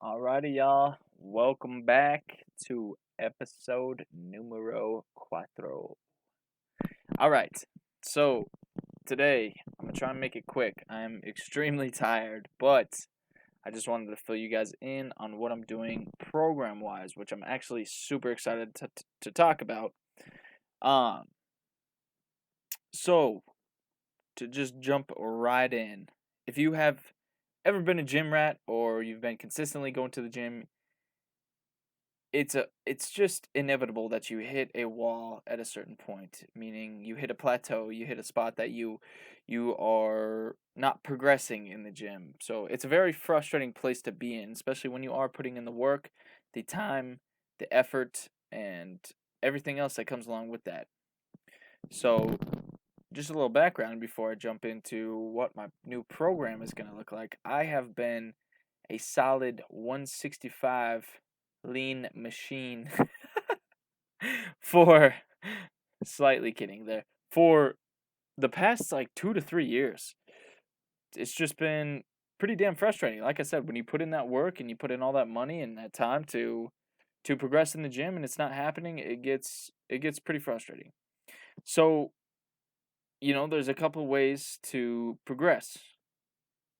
Alrighty, y'all. Welcome back to episode numero cuatro. Alright, so today I'm gonna try and make it quick. I'm extremely tired, but I just wanted to fill you guys in on what I'm doing program wise, which I'm actually super excited to talk about. Um, so to just jump right in, if you have ever been a gym rat or you've been consistently going to the gym, it's just inevitable that you hit a wall at a certain point, meaning you hit a plateau, you hit a spot that you are not progressing in the gym. So it's a very frustrating place to be in, especially when you are putting in the work, the time, the effort, and everything else that comes along with that. So just a little background before I jump into what my new program is going to look like. I have been a solid 165 lean machine for slightly kidding there for the past like 2 to 3 years. It's just been pretty damn frustrating. Like I said, when you put in that work and you put in all that money and that time to progress in the gym and it's not happening, it gets pretty frustrating. So, there's a couple ways to progress.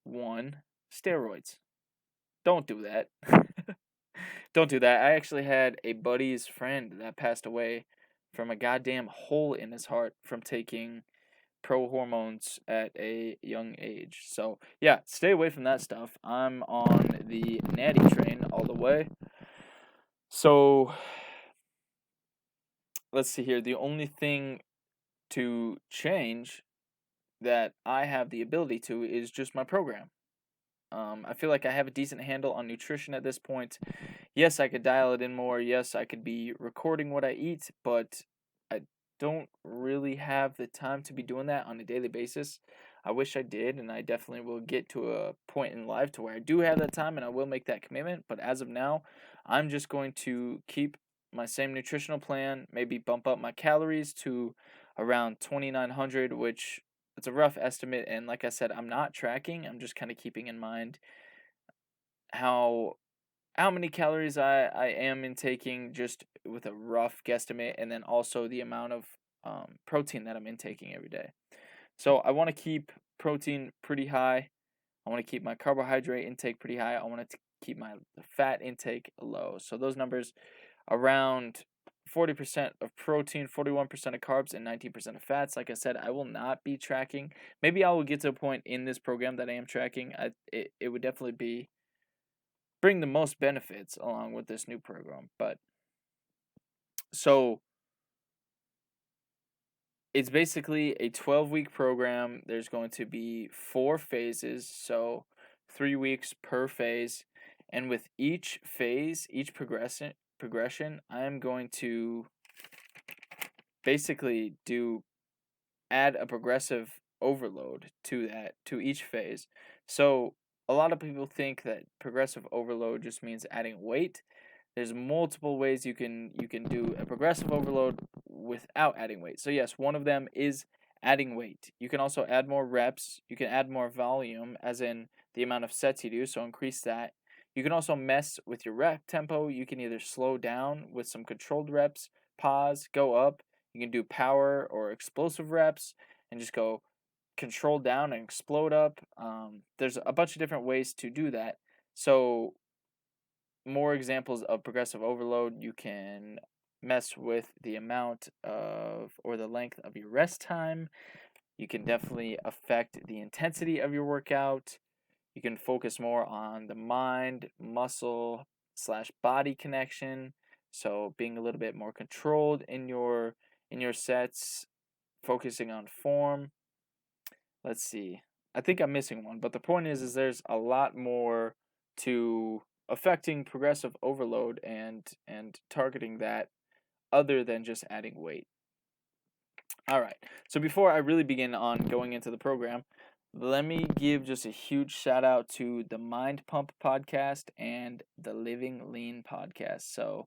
One, steroids. Don't do that. Don't do that. I actually had a buddy's friend that passed away from a goddamn hole in his heart from taking pro hormones at a young age. So, yeah, stay away from that stuff. I'm on the natty train all the way. So, let's see here. The only thing to change that I have the ability to is just my program. I feel like I have a decent handle on nutrition at this point. Yes, I could dial it in more. Yes, I could be recording what I eat, but I don't really have the time to be doing that on a daily basis. I wish I did, and I definitely will get to a point in life to where I do have that time and I will make that commitment. But as of now, I'm just going to keep my same nutritional plan, maybe bump up my calories to around 2,900, which it's a rough estimate. And like I said, I'm not tracking. I'm just kind of keeping in mind how how many calories I am intaking just with a rough guesstimate, and then also the amount of protein that I'm intaking every day. So I want to keep protein pretty high. I want to keep my carbohydrate intake pretty high. I want to keep my fat intake low. So those numbers around 40% of protein, 41% of carbs, and 19% of fats. Like I said, I will not be tracking. Maybe I will get to a point in this program that I am tracking. It would definitely be bring the most benefits along with this new program. But so it's basically a 12-week program. There's going to be 4 phases, so 3 weeks per phase. And with each phase, each progression, I am going to basically do add a progressive overload to each phase. So a lot of people think that progressive overload just means adding weight. There's multiple ways you can do a progressive overload without adding weight. So yes, one of them is adding weight. You can also add more reps. You can add more volume, as in the amount of sets you do, so increase that. You can also mess with your rep tempo. You can either slow down with some controlled reps, pause, go up. You can do power or explosive reps and just go control down and explode up. There's a bunch of different ways to do that. So more examples of progressive overload, you can mess with the amount of or the length of your rest time. You can definitely affect the intensity of your workout. You can focus more on the mind, muscle slash body connection. So being a little bit more controlled in your sets, focusing on form. Let's see. I think I'm missing one, but the point is there's a lot more to affecting progressive overload and targeting that other than just adding weight. All right. So before I really begin on going into the program, let me give just a huge shout out to the Mind Pump podcast and the Living Lean podcast. So,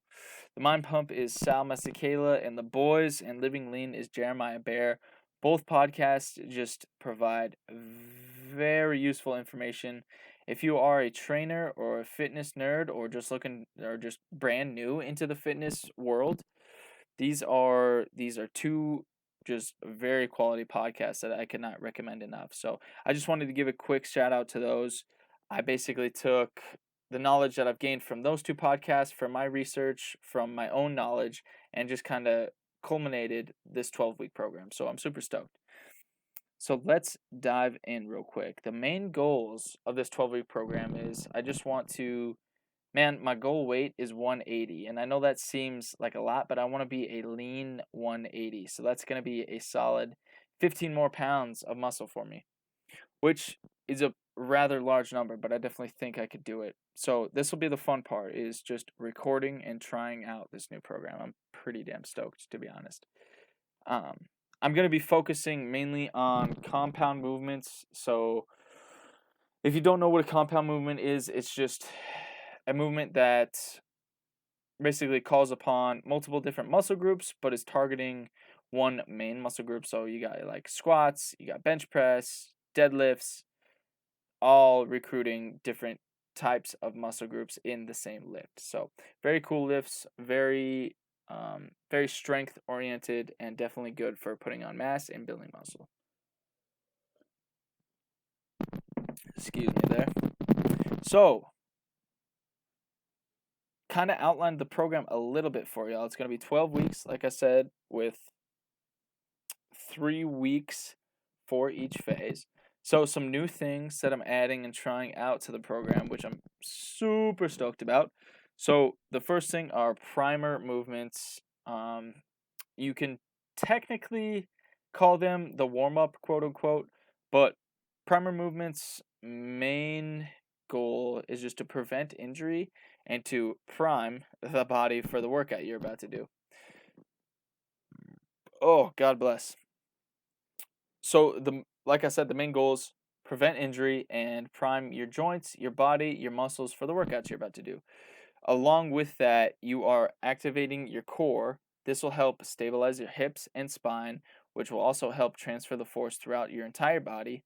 the Mind Pump is Sal Masekela and the boys, and Living Lean is Jeremiah Bear. Both podcasts just provide very useful information if you are a trainer or a fitness nerd or just brand new into the fitness world, these are two just very quality podcasts that I cannot recommend enough. So I just wanted to give a quick shout out to those. I basically took the knowledge that I've gained from those two podcasts, from my research, from my own knowledge, and just kind of culminated this 12-week program. So I'm super stoked. So let's dive in real quick. The main goals of this 12-week program is I just want to, man, my goal weight is 180. And I know that seems like a lot, but I want to be a lean 180. So that's going to be a solid 15 more pounds of muscle for me, which is a rather large number, but I definitely think I could do it. So this will be the fun part, is just recording and trying out this new program. I'm pretty damn stoked, to be honest. Um, I'm going to be focusing mainly on compound movements. So if you don't know what a compound movement is, it's just a movement that basically calls upon multiple different muscle groups, but is targeting one main muscle group. So you got like squats, you got bench press, deadlifts, all recruiting different types of muscle groups in the same lift. So very cool lifts, very strength oriented, and definitely good for putting on mass and building muscle. Excuse me there. So kind of outlined the program a little bit for y'all. It's going to be 12 weeks, like I said, with 3 weeks for each phase. So some new things that I'm adding and trying out to the program, which I'm super stoked about. So the first thing are primer movements. You can technically call them the warm-up, quote unquote, but primer movements' main goal is just to prevent injury and to prime the body for the workout you're about to do. Oh, God bless. So like I said, the main goals: prevent injury and prime your joints, your body, your muscles for the workouts you're about to do. Along with that, you are activating your core. This will help stabilize your hips and spine, which will also help transfer the force throughout your entire body.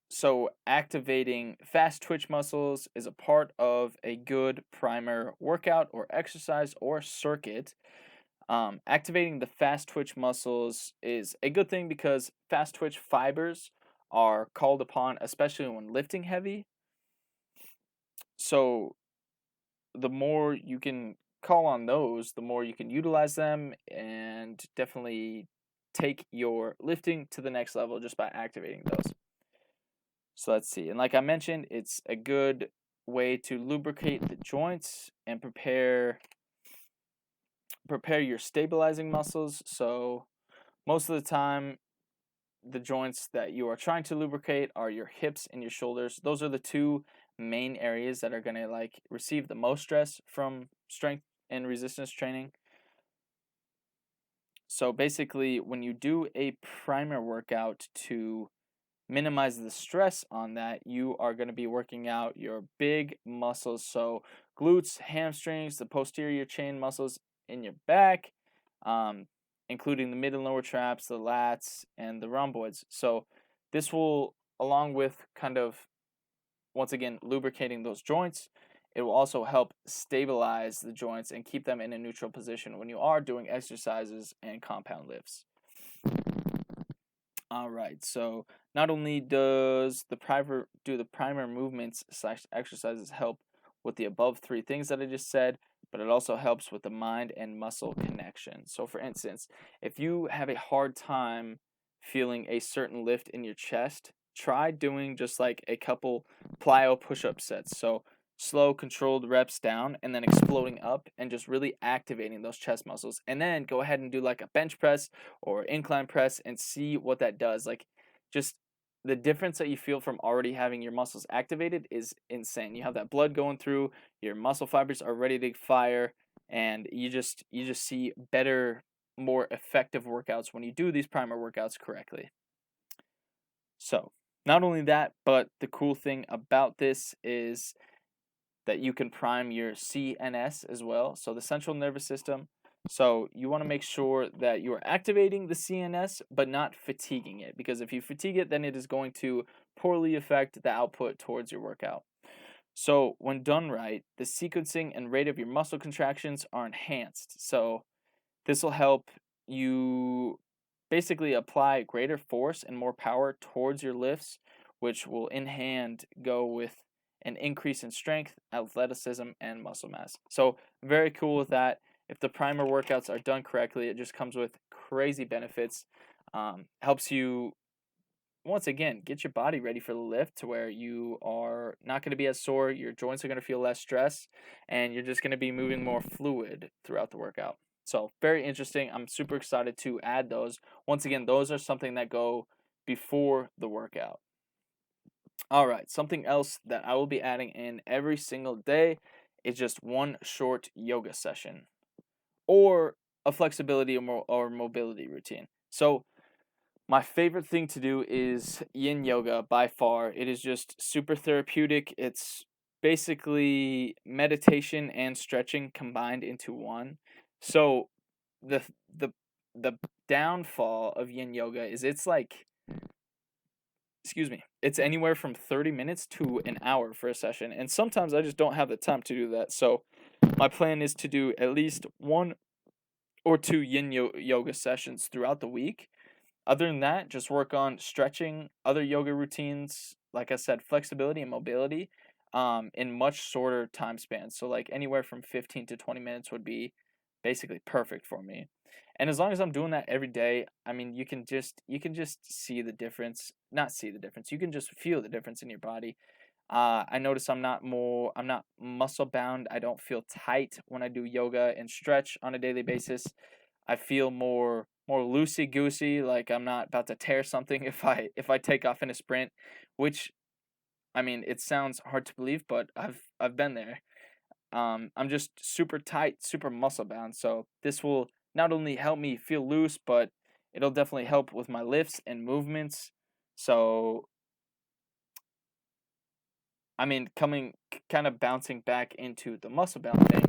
So activating fast twitch muscles is a part of a good primer workout or exercise or circuit. Activating the fast twitch muscles is a good thing because fast twitch fibers are called upon, especially when lifting heavy. So the more you can call on those, the more you can utilize them and definitely take your lifting to the next level just by activating those. So let's see. And like I mentioned, it's a good way to lubricate the joints and prepare your stabilizing muscles. So most of the time, the joints that you are trying to lubricate are your hips and your shoulders. Those are the two main areas that are going to like receive the most stress from strength and resistance training. So basically, when you do a primer workout to minimize the stress on that, you are going to be working out your big muscles. So glutes, hamstrings, the posterior chain muscles in your back, including the mid and lower traps, the lats, and the rhomboids. So this will, along with kind of, once again, lubricating those joints, it will also help stabilize the joints and keep them in a neutral position when you are doing exercises and compound lifts. All right, so not only does the primer movements / exercises help with the above three things that I just said, but it also helps with the mind and muscle connection. So for instance, if you have a hard time feeling a certain lift in your chest, try doing just like a couple plyo push-up sets. So slow controlled reps down and then exploding up and just really activating those chest muscles. And then go ahead and do like a bench press or incline press and see what that does. Like just the difference that you feel from already having your muscles activated is insane. You have that blood going through, your muscle fibers are ready to fire, and you just see better, more effective workouts when you do these primer workouts correctly. So, not only that, but the cool thing about this is that you can prime your CNS as well, so the central nervous system. So you want to make sure that you are activating the CNS but not fatiguing it, because if you fatigue it, then it is going to poorly affect the output towards your workout. So when done right, the sequencing and rate of your muscle contractions are enhanced. So this will help you basically apply greater force and more power towards your lifts, which will in hand go with an increase in strength, athleticism, and muscle mass. So, very cool with that. If the primer workouts are done correctly, it just comes with crazy benefits. Helps you, once again, get your body ready for the lift to where you are not going to be as sore, your joints are going to feel less stress, and you're just going to be moving more fluid throughout the workout. So, very interesting. I'm super excited to add those. Once again, those are something that go before the workout. All right, something else that I will be adding in every single day is just one short yoga session or a flexibility or mobility routine. So, my favorite thing to do is yin yoga by far. It is just super therapeutic. It's basically meditation and stretching combined into one. So the the the downfall of yin yoga is it's like, excuse me, it's anywhere from 30 minutes to an hour for a session, and sometimes I just don't have the time to do that. So my plan is to do at least one or two yoga sessions throughout the week. Other than that, just work on stretching, other yoga routines, like I said, flexibility and mobility, in much shorter time spans. So like anywhere from 15 to 20 minutes would be basically perfect for me. And as long as I'm doing that every day, I mean, you can just see the difference. Not see the difference. You can just feel the difference in your body. I notice I'm not muscle bound. I don't feel tight when I do yoga and stretch on a daily basis. I feel more loosey goosey, like I'm not about to tear something if I take off in a sprint, which, I mean, it sounds hard to believe, but I've been there. I'm just super tight, super muscle bound, so this will not only help me feel loose, but it'll definitely help with my lifts and movements. So I mean, coming kind of bouncing back into the muscle bound thing,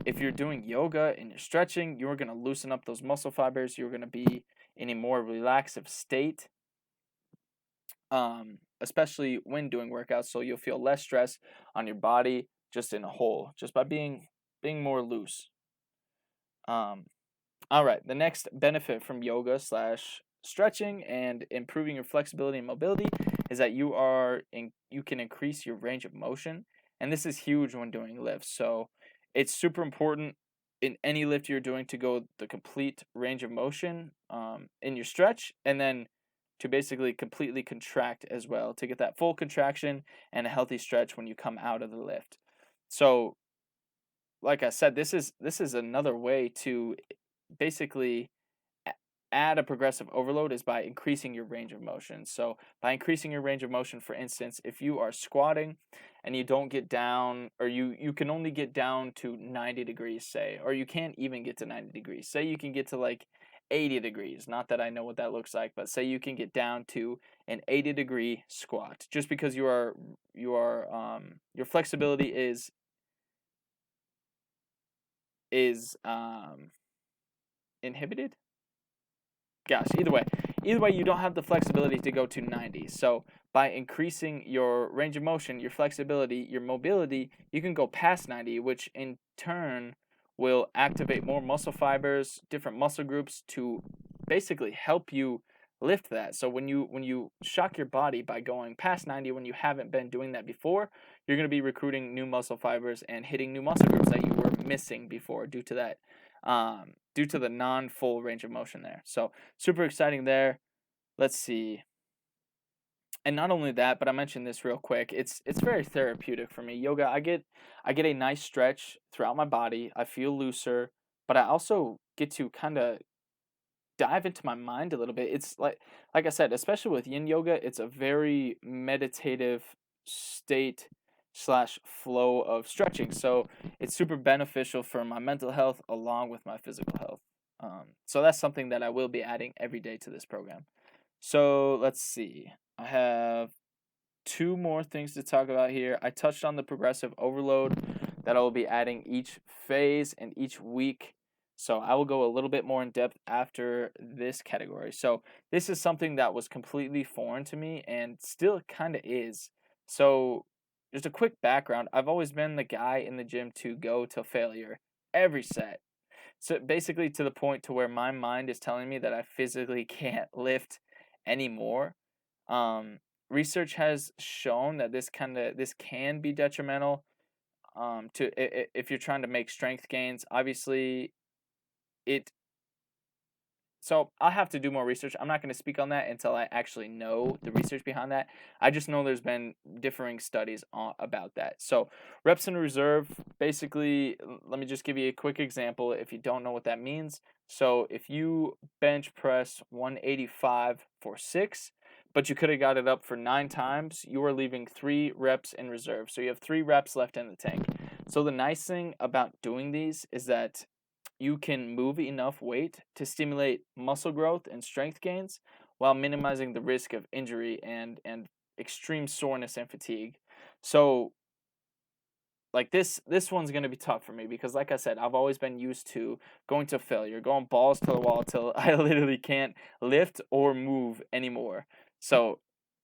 if you're doing yoga and you're stretching, you're going to loosen up those muscle fibers. You're going to be in a more relaxive state, especially when doing workouts. So you'll feel less stress on your body just in a whole, just by being more loose. Um, all right, the next benefit from yoga slash stretching and improving your flexibility and mobility is that you can increase your range of motion, and this is huge when doing lifts. So it's super important in any lift you're doing to go the complete range of motion in your stretch, and then to basically completely contract as well to get that full contraction and a healthy stretch when you come out of the lift. So, like I said, this is another way to basically add a progressive overload is by increasing your range of motion. So by increasing your range of motion, for instance, if you are squatting and you don't get down, or you can only get down to 90 degrees, say, or you can't even get to 90 degrees. Say you can get to like 80 degrees. Not that I know what that looks like, but say you can get down to an 80-degree squat just because your flexibility is inhibited. Gosh, either way, you don't have the flexibility to go to 90. So by increasing your range of motion, your flexibility, your mobility, you can go past 90, which in turn will activate more muscle fibers, different muscle groups to basically help you lift that. So when you shock your body by going past 90 when you haven't been doing that before, you're going to be recruiting new muscle fibers and hitting new muscle groups that you were missing before due to the non-full range of motion there. So super exciting there. Let's see. And not only that, but I mentioned this real quick. It's very therapeutic for me. Yoga, I get a nice stretch throughout my body. I feel looser, but I also get to kind of dive into my mind a little bit. It's like I said, especially with yin yoga, it's a very meditative state slash flow of stretching. So it's super beneficial for my mental health along with my physical health. So that's something that I will be adding every day to this program. So let's see. I have two more things to talk about here. I touched on the progressive overload that I will be adding each phase and each week So I will go a little bit more in depth after this category. So this is something that was completely foreign to me and still kind of is. So just a quick background, I've always been the guy in the gym to go to failure every set. So basically to the point to where my mind is telling me that I physically can't lift anymore. Um, Research has shown that this can be detrimental to if you're trying to make strength gains. Obviously, it so I'll have to do more research. I'm not going to speak on that until I actually know the research behind that. I just know there's been differing studies about that. So reps in reserve, basically, let me just give you a quick example if you don't know what that means. So if you bench press 185 for 6, but you could have got it up for 9 times, you are leaving 3 reps in reserve. So you have 3 reps left in the tank. So the nice thing about doing these is that you can move enough weight to stimulate muscle growth and strength gains while minimizing the risk of injury and extreme soreness and fatigue. So like this one's going to be tough for me because like I said, I've always been used to going to failure, going balls to the wall till I literally can't lift or move anymore. So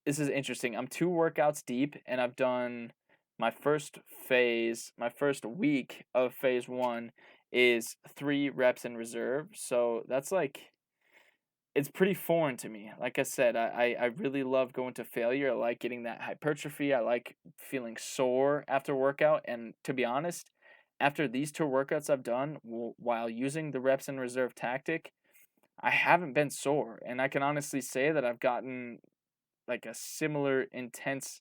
this is interesting. I'm 2 workouts deep and I've done my first week of phase 1 is 3 reps in reserve. So that's like it's pretty foreign to me. Like I said, I really love going to failure. I like getting that hypertrophy. I like feeling sore after workout. And to be honest, after these 2 workouts I've done while using the reps in reserve tactic, I haven't been sore. And I can honestly say that I've gotten like a similar intense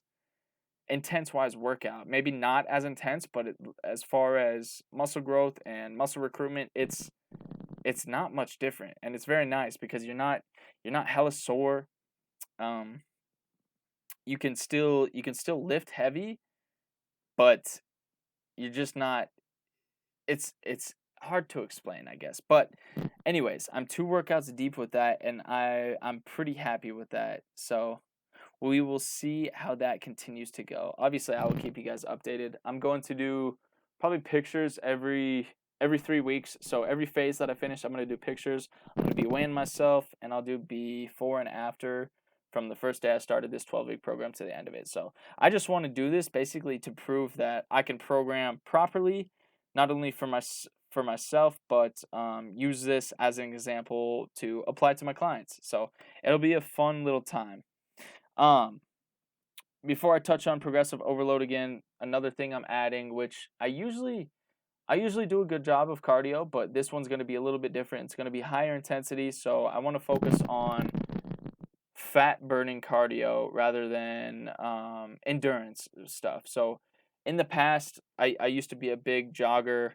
wise workout. Maybe not as intense, but as far as muscle growth and muscle recruitment, it's not much different, and it's very nice because you're not hella sore. Um, you can still lift heavy, but you're just not. It's hard to explain, I guess. But anyways, I'm 2 workouts deep with that, and I'm pretty happy with that. So we will see how that continues to go. Obviously, I will keep you guys updated. I'm going to do probably pictures every 3 weeks. So every phase that I finish, I'm going to do pictures. I'm going to be weighing myself, and I'll do before and after from the first day I started this 12-week program to the end of it. So I just want to do this basically to prove that I can program properly, not only for myself, but use this as an example to apply to my clients. So it'll be a fun little time. Um, Before I touch on progressive overload again, another thing I'm adding, which I usually do a good job of cardio, but this one's going to be a little bit different. It's going to be higher intensity, so I want to focus on fat burning cardio rather than endurance stuff. So in the past, I used to be a big jogger.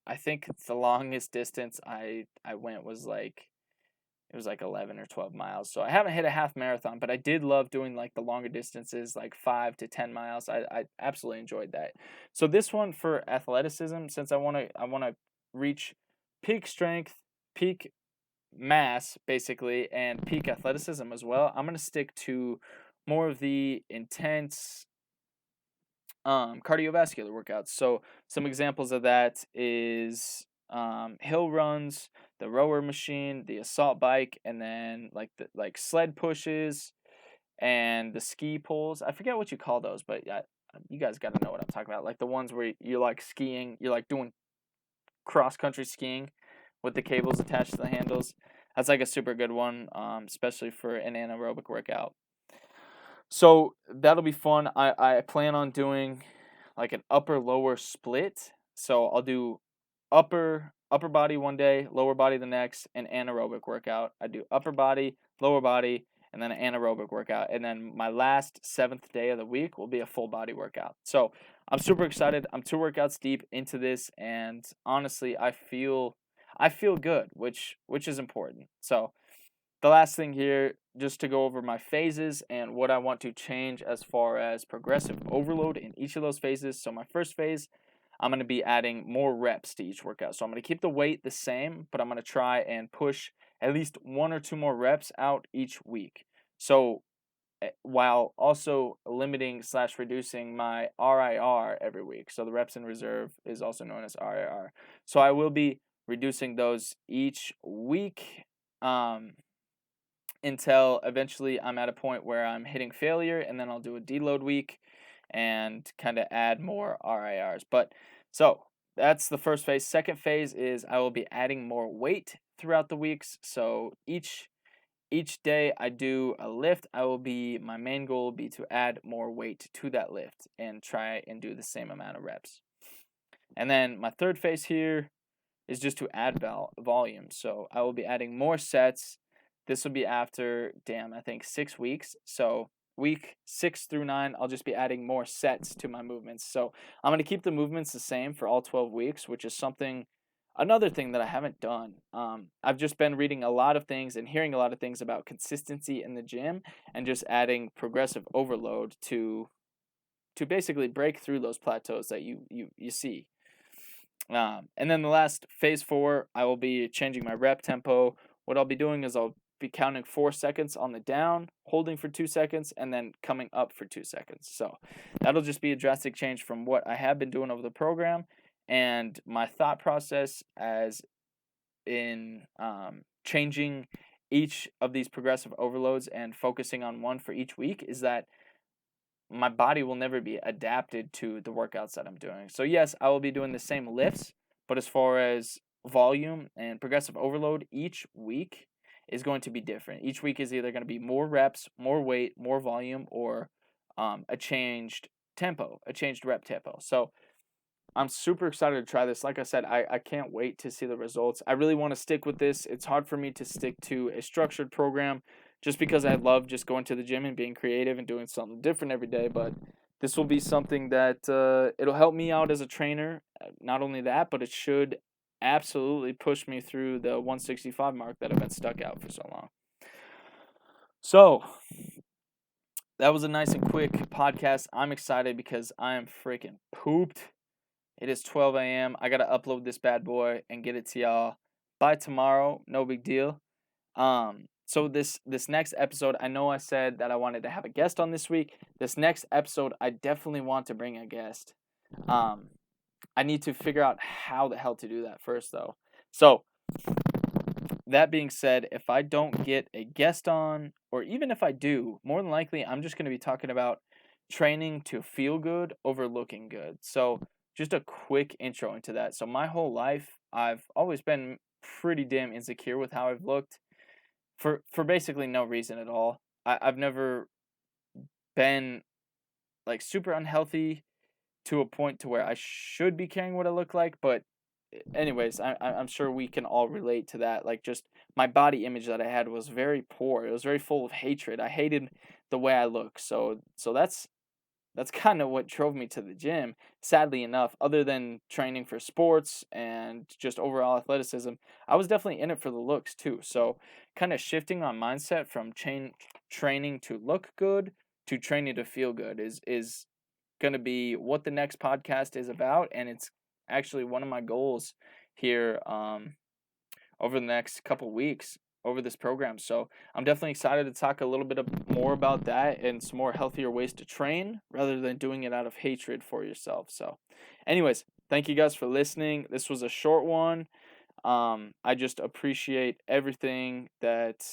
I think the longest distance I went was like it was like 11 or 12 miles. So I haven't hit a half marathon, but I did love doing like the longer distances, like 5 to 10 miles. I absolutely enjoyed that. So this one for athleticism, since I want to reach peak strength, peak mass basically, and peak athleticism as well, I'm going to stick to more of the intense cardiovascular workouts. So some examples of that is hill runs, the rower machine, the assault bike, and then like sled pushes and the ski poles. I forget what you call those, but yeah, you guys got to know what I'm talking about. Like the ones where you're like skiing, you're like doing cross country skiing with the cables attached to the handles. That's like a super good one, especially for an anaerobic workout. So that'll be fun. I plan on doing like an upper lower split. So I'll do upper body one day, lower body the next, an anaerobic workout. I do upper body, lower body, and then an anaerobic workout. And then my last 7th day of the week will be a full body workout. So I'm super excited. I'm 2 workouts deep into this, and honestly, I feel good, which is important. So the last thing here, just to go over my phases and what I want to change as far as progressive overload in each of those phases. So my first phase, I'm going to be adding more reps to each workout. So I'm going to keep the weight the same, but I'm going to try and push at least 1 or 2 more reps out each week. So while also limiting slash reducing my RIR every week. So the reps in reserve is also known as RIR. So I will be reducing those each week until eventually I'm at a point where I'm hitting failure, and then I'll do a deload week and kind of add more RIRs. But so that's the first phase. Second phase is I will be adding more weight throughout the weeks. So each day I do a lift, my main goal will be to add more weight to that lift and try and do the same amount of reps. And then my third phase here is just to add volume. So I will be adding more sets. This will be after, I think 6 weeks. So week 6 through 9, I'll just be adding more sets to my movements. So I'm going to keep the movements the same for all 12 weeks, which is another thing that I haven't done. I've just been reading a lot of things and hearing a lot of things about consistency in the gym and just adding progressive overload to basically break through those plateaus that you see. And then the last phase 4, I will be changing my rep tempo. What I'll be doing is I'll be counting 4 seconds on the down, holding for 2 seconds, and then coming up for 2 seconds. So that'll just be a drastic change from what I have been doing over the program. And my thought process as in changing each of these progressive overloads and focusing on one for each week is that my body will never be adapted to the workouts that I'm doing. So yes, I will be doing the same lifts, but as far as volume and progressive overload, each week is going to be different. Each week is either going to be more reps, more weight, more volume, or a changed rep tempo. So I'm super excited to try this. Like I said, I can't wait to see the results. I really want to stick with this. It's hard for me to stick to a structured program just because I love just going to the gym and being creative and doing something different every day. But this will be something that it'll help me out as a trainer. Not only that, but it should absolutely push me through the 165 mark that I've been stuck out for so long. So that was a nice and quick podcast. I'm excited because I am freaking pooped. It is 12 a.m. I got to upload this bad boy and get it to y'all by tomorrow. No big deal. So this next episode, I know I said that I wanted to have a guest on this week. This next episode, I definitely want to bring a guest. I need to figure out how the hell to do that first, though. So that being said, if I don't get a guest on, or even if I do, more than likely, I'm just going to be talking about training to feel good over looking good. So just a quick intro into that. So my whole life, I've always been pretty damn insecure with how I've looked for basically no reason at all. I've never been like super unhealthy to a point to where I should be caring what I look like, but anyways, I'm sure we can all relate to that. Like, just my body image that I had was very poor. It was very full of hatred. I hated the way I look. So that's kind of what drove me to the gym. Sadly enough, other than training for sports and just overall athleticism, I was definitely in it for the looks too. So kind of shifting my mindset from training to look good to training to feel good is going to be what the next podcast is about, and it's actually one of my goals here over the next couple weeks over this program. So I'm definitely excited to talk a little bit more about that and some more healthier ways to train rather than doing it out of hatred for yourself. So anyways, thank you guys for listening. This was a short one. I just appreciate everything that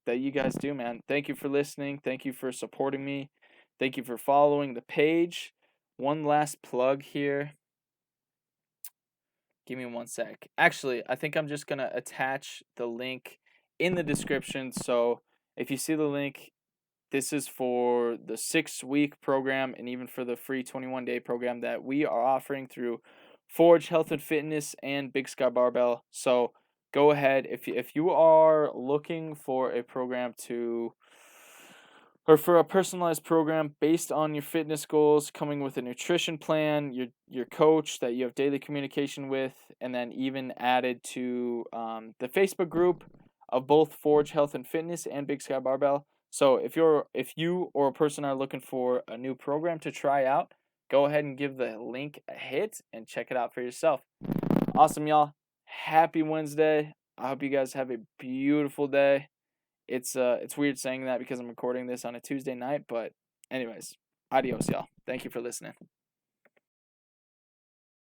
you guys do, man. Thank you for listening. Thank you for supporting me. Thank you for following the page. One last plug here. Give me one sec. Actually, I think I'm just going to attach the link in the description. So if you see the link, this is for the 6-week program and even for the free 21-day program that we are offering through Forge Health and Fitness and Big Sky Barbell. So go ahead. If you are looking for a program or for a personalized program based on your fitness goals, coming with a nutrition plan, your coach that you have daily communication with, and then even added to the Facebook group of both Forge Health and Fitness and Big Sky Barbell. So if you or a person are looking for a new program to try out, go ahead and give the link a hit and check it out for yourself. Awesome, y'all. Happy Wednesday. I hope you guys have a beautiful day. It's weird saying that because I'm recording this on a Tuesday night, but anyways, adios, y'all. Thank you for listening.